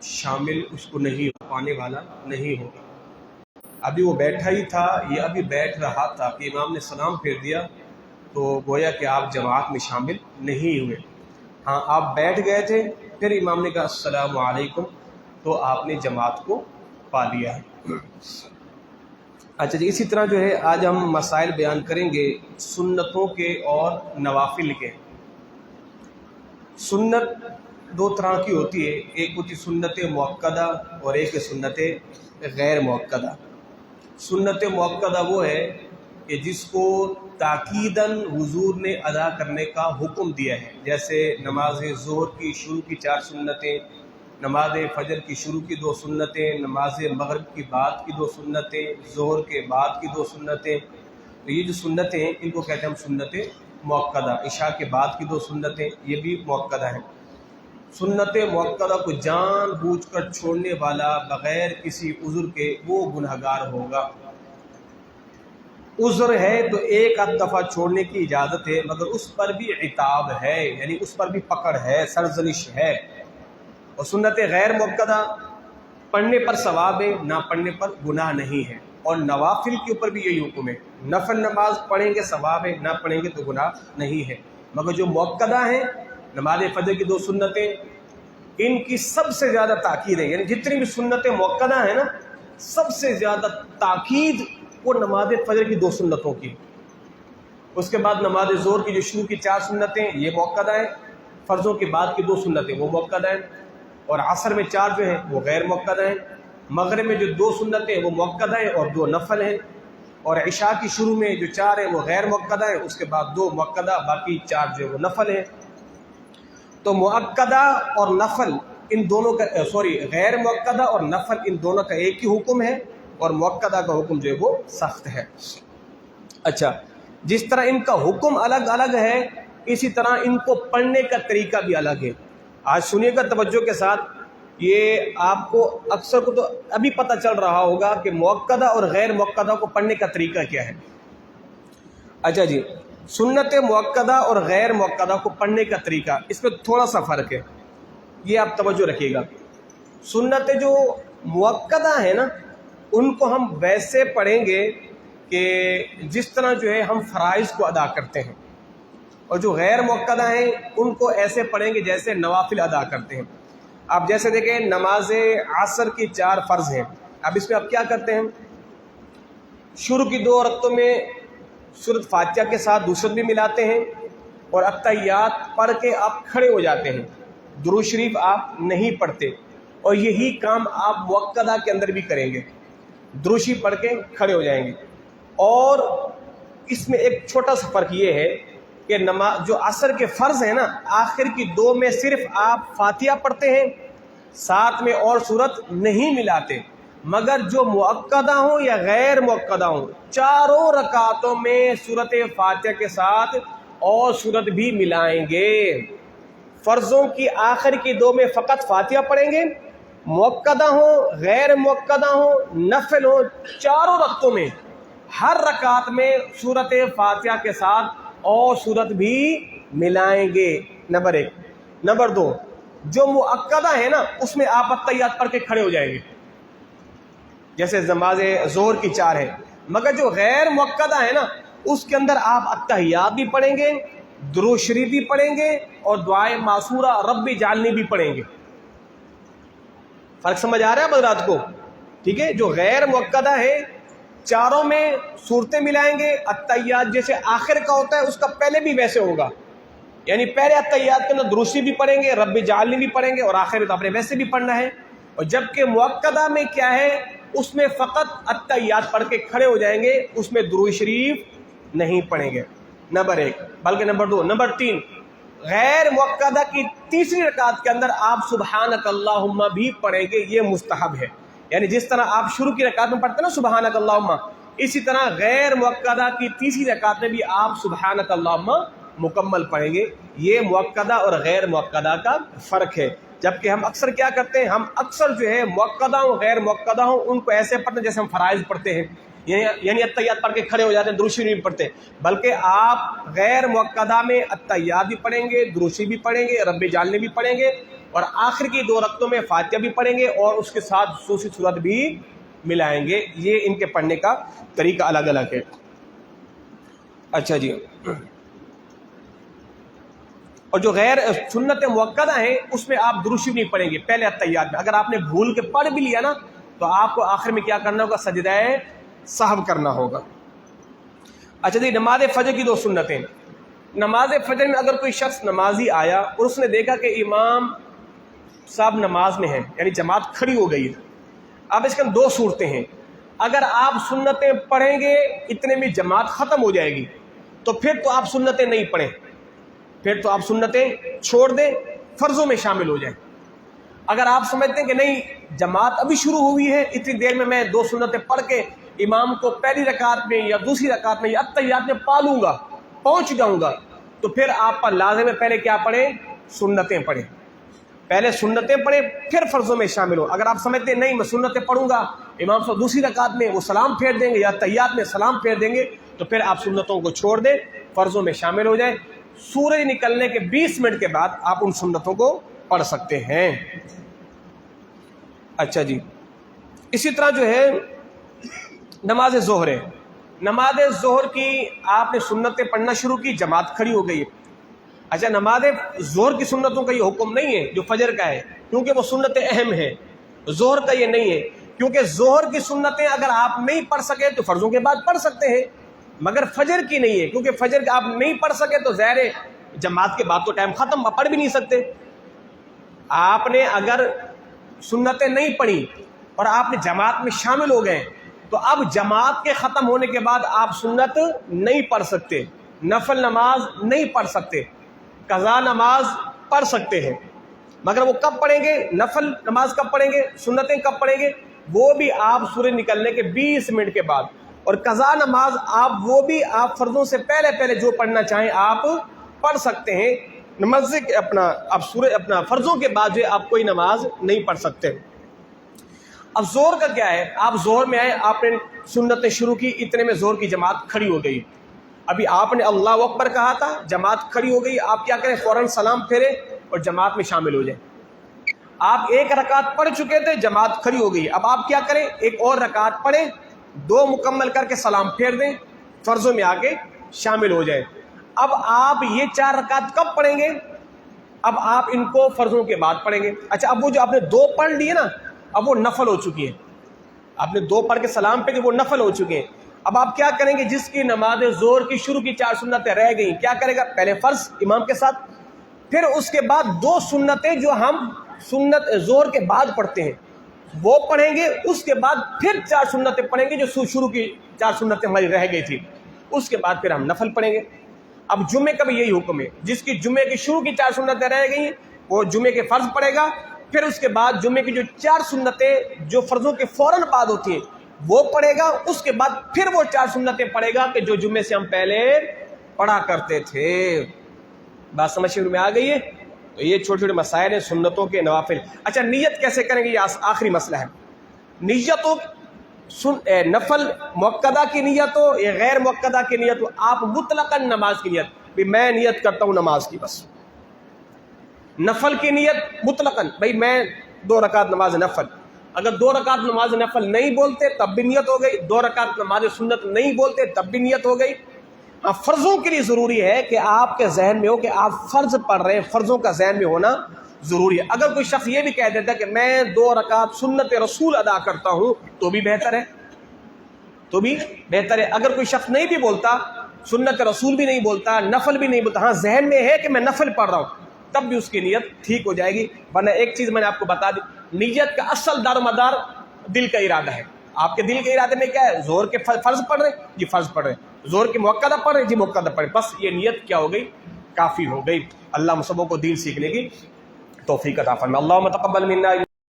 شامل اس کو نہیں پانے والا نہیں ہوگا۔ ابھی وہ بیٹھا ہی تھا، یہ ابھی بیٹھ رہا تھا کہ امام نے سلام پھیر دیا تو گویا کہ آپ جماعت میں شامل نہیں ہوئے۔ ہاں آپ بیٹھ گئے تھے، پھر امام نے کہا السلام علیکم، تو آپ نے جماعت کو پا لیا ہے۔ اچھا جی، اسی طرح جو ہے آج ہم مسائل بیان کریں گے سنتوں کے اور نوافل کے۔ سنت دو طرح کی ہوتی ہے، ایک ہوتی سنت مؤکدہ اور ایک سنت غیر مؤکدہ۔ سنت مؤکدہ وہ ہے کہ جس کو تاکیداً حضور نے ادا کرنے کا حکم دیا ہے، جیسے نماز ظہر کی شروع کی 4 سنتیں، نماز فجر کی شروع کی 2 سنتیں، نماز مغرب کی بعد کی 2 سنتیں، ظہر کے بعد کی 2 سنتیں۔ تو یہ جو سنتیں ہیں ان کو کہتے ہیں ہم سنت مؤکدہ۔ عشاء کے بعد کی 2 سنتیں یہ بھی مؤکدہ ہیں۔ سنت مؤکدہ کو جان بوجھ کر چھوڑنے والا بغیر کسی عذر کے وہ گنہگار ہوگا۔ عذر ہے تو ایک آدھ دفعہ چھوڑنے کی اجازت ہے، مگر اس پر بھی عتاب ہے، یعنی اس پر بھی پکڑ ہے، سرزنش ہے۔ اور سنت غیر مؤکدہ پڑھنے پر ثواب ہے، نہ پڑھنے پر گناہ نہیں ہے۔ اور نوافل کے اوپر بھی یہی حکم ہے، نفل نماز پڑھیں گے ثواب ہے، نہ پڑھیں گے تو گناہ نہیں ہے۔ مگر جو مؤکدہ ہیں، نماز فجر کی 2 سنتیں، ان کی سب سے زیادہ تاکید ہے، یعنی جتنی بھی سنتیں مؤکدہ ہیں نا، سب سے زیادہ تاکید وہ نماز فجر کی 2 سنتوں کی۔ اس کے بعد نماز ظہر کی جو شروع کی 4 سنتیں یہ مؤکدہ ہیں، فرضوں کے بعد کی 2 سنتیں وہ مؤکدہ ہیں، اور عصر میں 4 جو ہیں وہ غیر مؤکدہ ہیں، مغرب میں جو 2 سنتیں وہ مؤکدہ ہیں اور 2 نفل ہیں، اور عشاء کی شروع میں جو 4 ہیں وہ غیر مؤکدہ ہیں، اس کے بعد 2 مؤکدہ، باقی 4 جو ہے وہ نفل ہیں۔ تو مؤکدہ اور نفل ان دونوں کا غیر مؤکدہ اور نفل ان دونوں کا ایک ہی حکم ہے، اور مؤکدہ کا حکم جو ہے وہ سخت ہے۔ اچھا، جس طرح ان کا حکم الگ الگ ہے، اسی طرح ان کو پڑھنے کا طریقہ بھی الگ ہے۔ آج سنیے گا توجہ کے ساتھ، یہ آپ کو اکثر کو تو ابھی پتہ چل رہا ہوگا کہ مؤکدہ اور غیر مؤکدہ کو پڑھنے کا طریقہ کیا ہے۔ اچھا جی، سنت مؤکدہ اور غیر مؤکدہ کو پڑھنے کا طریقہ، اس میں تھوڑا سا فرق ہے، یہ آپ توجہ رکھیے گا۔ سنت جو مؤکدہ ہے نا، ان کو ہم ویسے پڑھیں گے کہ جس طرح جو ہے ہم فرائض کو ادا کرتے ہیں، اور جو غیر مؤکدہ ہیں ان کو ایسے پڑھیں گے جیسے نوافل ادا کرتے ہیں۔ آپ جیسے دیکھیں نماز عصر کی 4 فرض ہیں، اب اس میں آپ کیا کرتے ہیں، شروع کی 2 رکعتوں میں سورۃ فاتحہ کے ساتھ دوسرت بھی ملاتے ہیں، اور اتحیات پڑھ کے آپ کھڑے ہو جاتے ہیں، درود شریف آپ نہیں پڑھتے، اور یہی کام آپ مؤکدہ کے اندر بھی کریں گے، درود شریف پڑھ کے کھڑے ہو جائیں گے۔ اور اس میں ایک چھوٹا سا فرق یہ ہے کہ نماز جو عصر کے فرض ہیں نا، آخر کی 2 میں صرف آپ فاتحہ پڑھتے ہیں، ساتھ میں اور سورت نہیں ملاتے، مگر جو مؤکدہ ہوں یا غیر مؤکدہ ہوں، 4 رکعتوں میں سورت فاتحہ کے ساتھ اور سورت بھی ملائیں گے۔ فرضوں کی آخر کی 2 میں فقط فاتحہ پڑھیں گے، مؤکدہ ہوں غیر مؤکدہ ہوں نفل ہوں، 4 رکعتوں میں ہر رکعت میں سورت فاتحہ کے ساتھ اور سورت بھی ملائیں گے، نمبر 1۔ نمبر 2، جو مؤکدہ ہے نا اس میں آپ اتحیات پڑھ کے کھڑے ہو جائیں گے، جیسے نماز ظہر کی 4 ہے، مگر جو غیر مؤکدہ ہے نا اس کے اندر آپ اتحیات بھی پڑھیں گے، درود شریف بھی پڑھیں گے، اور دعائے معصورہ رب اجعلنی بھی پڑھیں گے۔ فرق سمجھ آ رہا ہے حضرات کو؟ ٹھیک ہے، جو غیر مؤکدہ ہے 4 میں صورتیں ملائیں گے، اتحیات جیسے آخر کا ہوتا ہے اس کا پہلے بھی ویسے ہوگا، یعنی پہلے اتحیات کے اندر درود شریف بھی پڑھیں گے، رب اجعلنی بھی پڑھیں گے، اور آخر میں تو آپ نے ویسے بھی پڑھنا ہے۔ اور جبکہ مؤکدہ میں کیا ہے، اس میں فقط اتحیات پڑھ کے کھڑے ہو جائیں گے، اس میں درود شریف نہیں پڑھیں گے، نمبر 1، بلکہ نمبر 2۔ نمبر 3، غیر مؤکدہ کی 3ری رکعت کے اندر آپ سبحانک اللہم بھی پڑھیں گے، یہ مستحب ہے، یعنی جس طرح آپ شروع کی رکعت میں پڑھتے ہیں نا سبحانک اللہم، اسی طرح غیر مؤکدہ کی 3ری رکعت میں بھی آپ سبحانک اللہم مکمل پڑھیں گے۔ یہ مؤکدہ اور غیر مؤکدہ کا فرق ہے۔ جبکہ ہم اکثر کیا کرتے ہیں، ہم اکثر جو ہے مؤکدہ ہوں غیر مؤکدہ ہوں ان کو ایسے پڑھتے ہیں جیسے ہم فرائض پڑھتے ہیں، یعنی اتحیات پڑھ کے کھڑے ہو جاتے ہیں، درود شریف بھی پڑھتے ہیں، بلکہ آپ غیر مؤکدہ میں اتحیات بھی پڑھیں گے، درود شریف بھی پڑھیں گے، رب اجعلنی بھی پڑھیں گے، اور آخر کی 2 رکعتوں میں فاتحہ بھی پڑھیں گے اور اس کے ساتھ دوسری صورت بھی ملائیں گے. یہ ان کے پڑھنے کا طریقہ الگ الگ ہے. اچھا جی, اور جو غیر سنت مؤکدہ ہیں اس میں آپ درود شریف نہیں پڑھیں گے پہلے اتحیات میں. اگر آپ نے بھول کے پڑھ بھی لیا نا تو آپ کو آخر میں کیا کرنا ہوگا؟ سجدہ سہو کرنا ہوگا. اچھا جی, نماز فجر کی 2 سنتیں. نماز فجر میں اگر کوئی شخص نمازی آیا اور اس نے دیکھا کہ امام صاحب نماز میں ہیں, یعنی جماعت کھڑی ہو گئی ہے, اب اس کے 2 صورتیں ہیں. اگر آپ سنتیں پڑھیں گے اتنے میں جماعت ختم ہو جائے گی تو پھر تو آپ سنتیں نہیں پڑھیں, پھر تو آپ سنتیں چھوڑ دیں, فرضوں میں شامل ہو جائیں. اگر آپ سمجھتے ہیں کہ نہیں جماعت ابھی شروع ہوئی ہے, اتنی دیر میں 2 سنتیں پڑھ کے امام کو پہلی رکعت میں یا دوسری رکعت میں یا اتحیات میں پا لوں گا, پہنچ جاؤں گا, تو پھر آپ پر لازم ہے پہلے کیا پڑھیں؟ سنتیں پڑھیں. پہلے سنتیں پڑھیں پھر فرضوں میں شامل ہو. اگر آپ سمجھتے ہیں نہیں میں سنتیں پڑھوں گا, امام صاحب دوسری رکعت میں وہ سلام پھیر دیں گے یا اتحیات میں سلام پھیر دیں گے, تو پھر آپ سنتوں کو چھوڑ دیں, فرضوں میں شامل ہو جائیں. سورج نکلنے کے 20 منٹ کے بعد آپ ان سنتوں کو پڑھ سکتے ہیں. اچھا جی, اسی طرح جو ہے نماز ظہر ہے. نماز ظہر کی آپ نے سنتیں پڑھنا شروع کی, جماعت کھڑی ہو گئی ہے. اچھا, نماز ظہر کی سنتوں کا یہ حکم نہیں ہے جو فجر کا ہے, کیونکہ وہ سنتیں اہم ہیں. ظہر کا یہ نہیں ہے, کیونکہ ظہر کی سنتیں اگر آپ نہیں پڑھ سکے تو فرضوں کے بعد پڑھ سکتے ہیں, مگر فجر کی نہیں ہے, کیونکہ فجر کا آپ نہیں پڑھ سکے تو ظاہر ہے جماعت کے بعد تو ٹائم ختم, پڑھ بھی نہیں سکتے. آپ نے اگر سنتیں نہیں پڑھی اور آپ نے جماعت میں شامل ہو گئے تو اب جماعت کے ختم ہونے کے بعد آپ سنت نہیں پڑھ سکتے, نفل نماز نہیں پڑھ سکتے, قضا نماز پڑھ سکتے ہیں, مگر وہ کب پڑھیں گے؟ نفل نماز کب پڑھیں گے؟ سنتیں کب پڑھیں گے؟ وہ بھی آپ سورج نکلنے کے 20 منٹ کے بعد. اور قضا نماز وہ بھی آپ فرضوں سے پہلے جو پڑھنا چاہیں آپ پڑھ سکتے ہیں. نماز اپنا فرضوں کے بعد جو آپ کوئی نماز نہیں پڑھ سکتے. اب زور کا کیا ہے؟ آپ زور میں آئے, آپ نے سنتیں شروع کی, اتنے میں زور کی جماعت کھڑی ہو گئی. ابھی آپ نے اللہ اکبر کہا تھا, جماعت کھڑی ہو گئی, آپ کیا کریں؟ فوراً سلام پھیریں اور جماعت میں شامل ہو جائیں. آپ 1 رکعت پڑھ چکے تھے, جماعت کھڑی ہو گئی, اب آپ کیا کریں؟ 1 اور رکعت پڑھیں, 2 مکمل کر کے سلام پھیر دیں, فرضوں میں آ کے شامل ہو جائیں. اب آپ یہ 4 رکعت کب پڑھیں گے؟ اب آپ ان کو فرضوں کے بعد پڑھیں گے. اچھا, اب وہ جو آپ نے 2 پڑھ لیے نا, اب وہ نفل ہو چکی ہیں. آپ نے 2 پڑھ کے سلام پہ وہ نفل ہو چکے ہیں. اب آپ کیا کریں گے؟ جس کی نماز ظہر کی شروع کی 4 سنتیں رہ گئیں, کیا کرے گا؟ پہلے فرض امام کے ساتھ, پھر اس کے بعد 2 سنتیں جو ہم سنت ظہر کے بعد پڑھتے ہیں وہ پڑھیں گے. اس کے بعد پھر 4 سنتیں پڑھیں گے جو شروع کی 4 سنتیں ہماری رہ گئی تھی. اس کے بعد پھر ہم نفل پڑھیں گے. اب جمعے کا بھی یہی حکم ہے, جس کی جمعے کی شروع کی 4 سنتیں رہ گئی ہیں وہ جمعے کے فرض پڑھے گا, پھر اس کے بعد جمعے کی جو 4 سنتیں جو فرضوں کے فوراً بعد ہوتی ہیں وہ پڑھے گا. اس کے بعد پھر وہ 4 سنتیں پڑھے گا کہ جو جمعے سے ہم پہلے پڑھا کرتے تھے. بات سمجھ میں آ گئی ہے؟ تو یہ چھوٹے چھوٹے مسائل ہیں سنتوں کے نوافل. اچھا, نیت کیسے کریں گے؟ یہ آخری مسئلہ ہے. نیت ہو نفل مؤکدہ کی نیت ہو یا غیر مؤکدہ کی نیت ہو, آپ مطلقاً نماز کی نیت, بھئی میں نیت کرتا ہوں نماز کی, بس نفل کی نیت مطلقاً, بھئی میں 2 رکعت نماز نفل. اگر 2 رکعت نماز نفل نہیں بولتے تب بھی نیت ہو گئی, 2 رکعت نماز سنت نہیں بولتے تب بھی نیت ہو گئی. فرضوں کے لیے ضروری ہے کہ آپ کے ذہن میں ہو کہ آپ فرض پڑھ رہے ہیں, فرضوں کا ذہن میں ہونا ضروری ہے. اگر کوئی شخص یہ بھی کہہ دیتا ہے کہ میں 2 رکعت سنت رسول ادا کرتا ہوں تو بھی بہتر ہے, تو بھی بہتر ہے. اگر کوئی شخص نہیں بھی بولتا, سنت رسول بھی نہیں بولتا, نفل بھی نہیں بولتا, ہاں ذہن میں ہے کہ میں نفل پڑھ رہا ہوں, تب بھی اس کی نیت ٹھیک ہو جائے گی. ورنہ ایک چیز میں نے آپ کو بتا دی, نیت کا اصل دار و مدار دل کا ارادہ ہے. آپ کے دل کے ارادے میں کیا ہے؟ ظہر کے فرض پڑھ رہے ہیں جی, فرض پڑھ رہے ہیں. ظہر کے مؤکدہ پڑھ رہے ہیں جی, مؤکدہ پڑھ رہے ہیں. بس یہ نیت کیا ہو گئی؟ کافی ہو گئی. اللہ ہم سبوں کو دین سیکھنے کی توفیق عطا فرمائے. اللہم تقبل منا